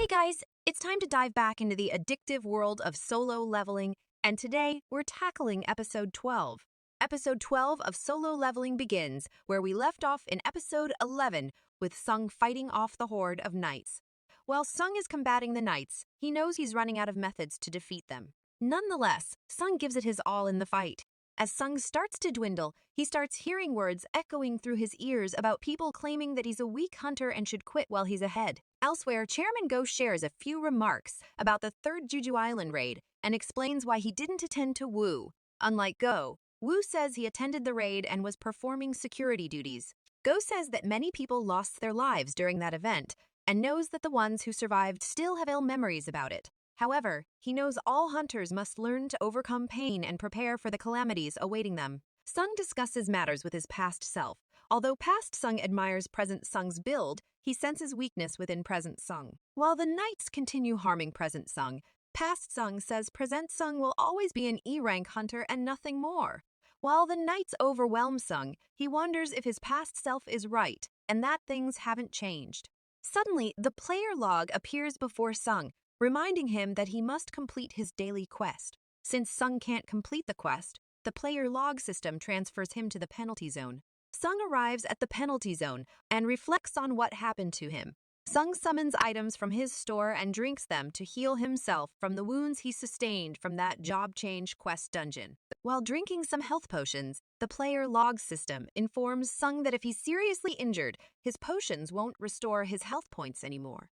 guys, it's time to dive back into the addictive world of solo leveling, and today we're tackling episode 12. Episode 12 of Solo Leveling begins where we left off in episode 11 with Sung fighting off the horde of knights. While Sung is combating the knights, he knows he's running out of methods to defeat them. Nonetheless, Sung gives it his all in the fight. As Sung starts to dwindle, he starts hearing words echoing through his ears about people claiming that he's a weak hunter and should quit while he's ahead. Elsewhere, Chairman Go shares a few remarks about the third Jeju Island raid and explains why he didn't attend to Woo. Unlike Go, Woo says he attended the raid and was performing security duties. Go says that many people lost their lives during that event and knows that the ones who survived still have ill memories about it. However, he knows all hunters must learn to overcome pain and prepare for the calamities awaiting them. Sung discusses matters with his past self. Although past Sung admires present Sung's build, he senses weakness within present Sung. While the knights continue harming present Sung, past Sung says present Sung will always be an E-rank hunter and nothing more. While the knights overwhelm Sung, he wonders if his past self is right and that things haven't changed. Suddenly, the player log appears before Sung, reminding him that he must complete his daily quest. Since Sung can't complete the quest, the player log system transfers him to the penalty zone. Sung arrives at the penalty zone and reflects on what happened to him. Sung summons items from his store and drinks them to heal himself from the wounds he sustained from that job change quest dungeon. While drinking some health potions, the player log system informs Sung that if he's seriously injured, his potions won't restore his health points anymore.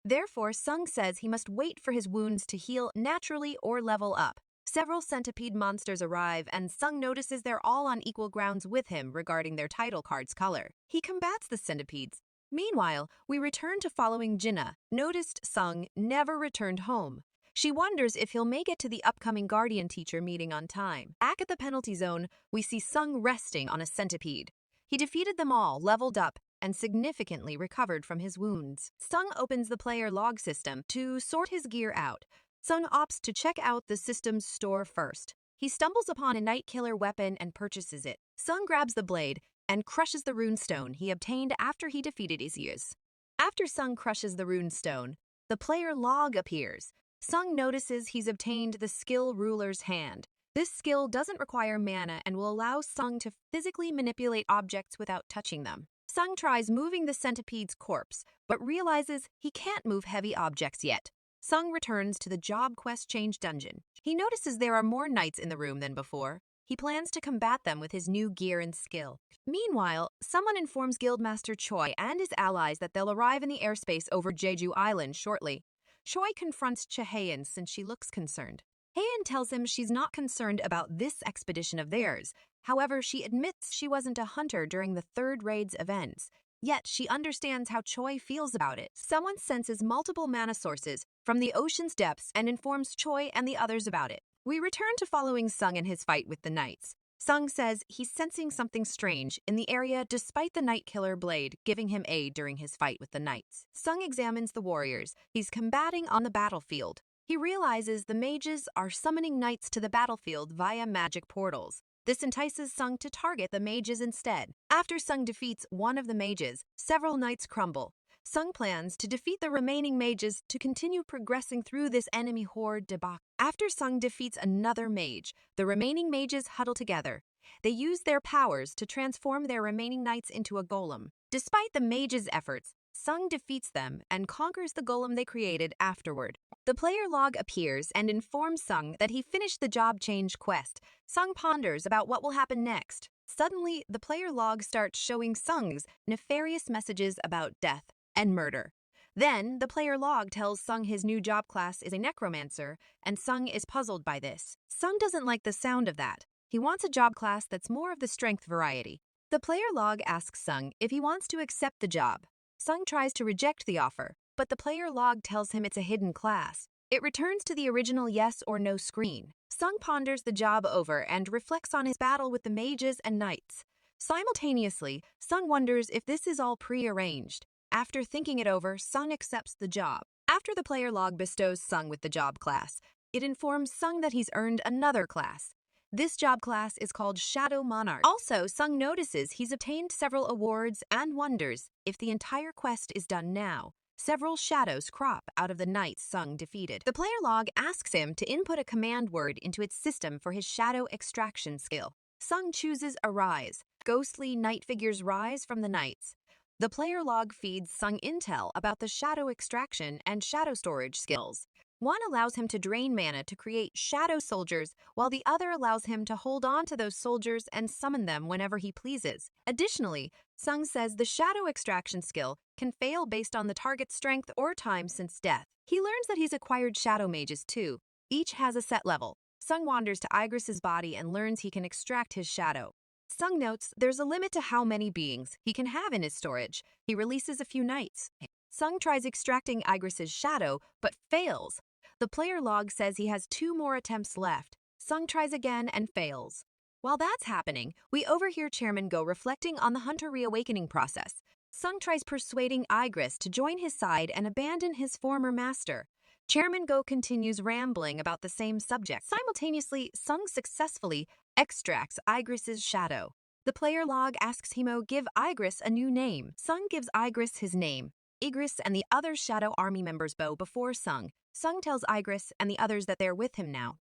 Therefore, Sung says he must wait for his wounds to heal naturally or level up. Several centipede monsters arrive, and Sung notices they're all on equal grounds with him regarding their title card's color. He combats the centipedes. Meanwhile, we return to following Jinna. Noticed Sung never returned home. She wonders if he'll make it to the upcoming guardian teacher meeting on time. Back at the penalty zone, we see Sung resting on a centipede. He defeated them all, leveled up, and significantly recovered from his wounds. Sung opens the player log system to sort his gear out. Sung opts to check out the system's store first. He stumbles upon a night killer weapon and purchases it. Sung grabs the blade and crushes the runestone he obtained after he defeated Igris. After Sung crushes the runestone, the player log appears. Sung notices he's obtained the skill Ruler's Hand. This skill doesn't require mana and will allow Sung to physically manipulate objects without touching them. Sung tries moving the centipede's corpse, but realizes he can't move heavy objects yet. Sung returns to the job quest change dungeon. He notices there are more knights in the room than before. He plans to combat them with his new gear and skill. Meanwhile, someone informs Guildmaster Choi and his allies that they'll arrive in the airspace over Jeju Island shortly. Choi confronts Chahayan since she looks concerned. Hayan tells him she's not concerned about this expedition of theirs. However, she admits she wasn't a hunter during the third raid's events. Yet, she understands how Choi feels about it. Someone senses multiple mana sources from the ocean's depths and informs Choi and the others about it. We return to following Sung in his fight with the knights. Sung says he's sensing something strange in the area despite the Night Killer blade giving him aid during his fight with the knights. Sung examines the warriors he's combating on the battlefield. He realizes the mages are summoning knights to the battlefield via magic portals. This entices Sung to target the mages instead. After Sung defeats one of the mages, several knights crumble. Sung plans to defeat the remaining mages to continue progressing through this enemy horde debacle. After Sung defeats another mage, the remaining mages huddle together. They use their powers to transform their remaining knights into a golem. Despite the mages' efforts, Sung defeats them and conquers the golem they created afterward. The player log appears and informs Sung that he finished the job change quest. Sung ponders about what will happen next. Suddenly, the player log starts showing Sung's nefarious messages about death and murder. Then, the player log tells Sung his new job class is a necromancer, and Sung is puzzled by this. Sung doesn't like the sound of that. He wants a job class that's more of the strength variety. The player log asks Sung if he wants to accept the job. Sung tries to reject the offer, but the player log tells him it's a hidden class. It returns to the original yes or no screen. Sung ponders the job over and reflects on his battle with the mages and knights. Simultaneously, Sung wonders if this is all pre-arranged. After thinking it over, Sung accepts the job. After the player log bestows Sung with the job class, it informs Sung that he's earned another class. This job class is called Shadow Monarch. Also, Sung notices he's obtained several awards and wonders if the entire quest is done now. several shadows crop out of the knights Sung defeated. The player log asks him to input a command word into its system for his shadow extraction skill. Sung chooses Arise. Ghostly knight figures rise from the knights. The player log feeds Sung intel about the shadow extraction and shadow storage skills. One allows him to drain mana to create shadow soldiers, while the other allows him to hold on to those soldiers and summon them whenever he pleases. Additionally, Sung says the shadow extraction skill can fail based on the target's strength or time since death. He learns that he's acquired shadow mages too. Each has a set level. Sung wanders to Igris's body and learns he can extract his shadow. Sung notes there's a limit to how many beings he can have in his storage. He releases a few knights. Sung tries extracting Igris's shadow, but fails. The player log says he has 2 more attempts left. Sung tries again and fails. While that's happening, we overhear Chairman Go reflecting on the Hunter reawakening process. Sung tries persuading Igris to join his side and abandon his former master. Chairman Go continues rambling about the same subject. Simultaneously, Sung successfully extracts Igris's shadow. The player log asks Himo give Igris a new name. Sung gives Igris his name. Igris and the other Shadow Army members bow before Sung. Sung tells Igris and the others that they're with him now.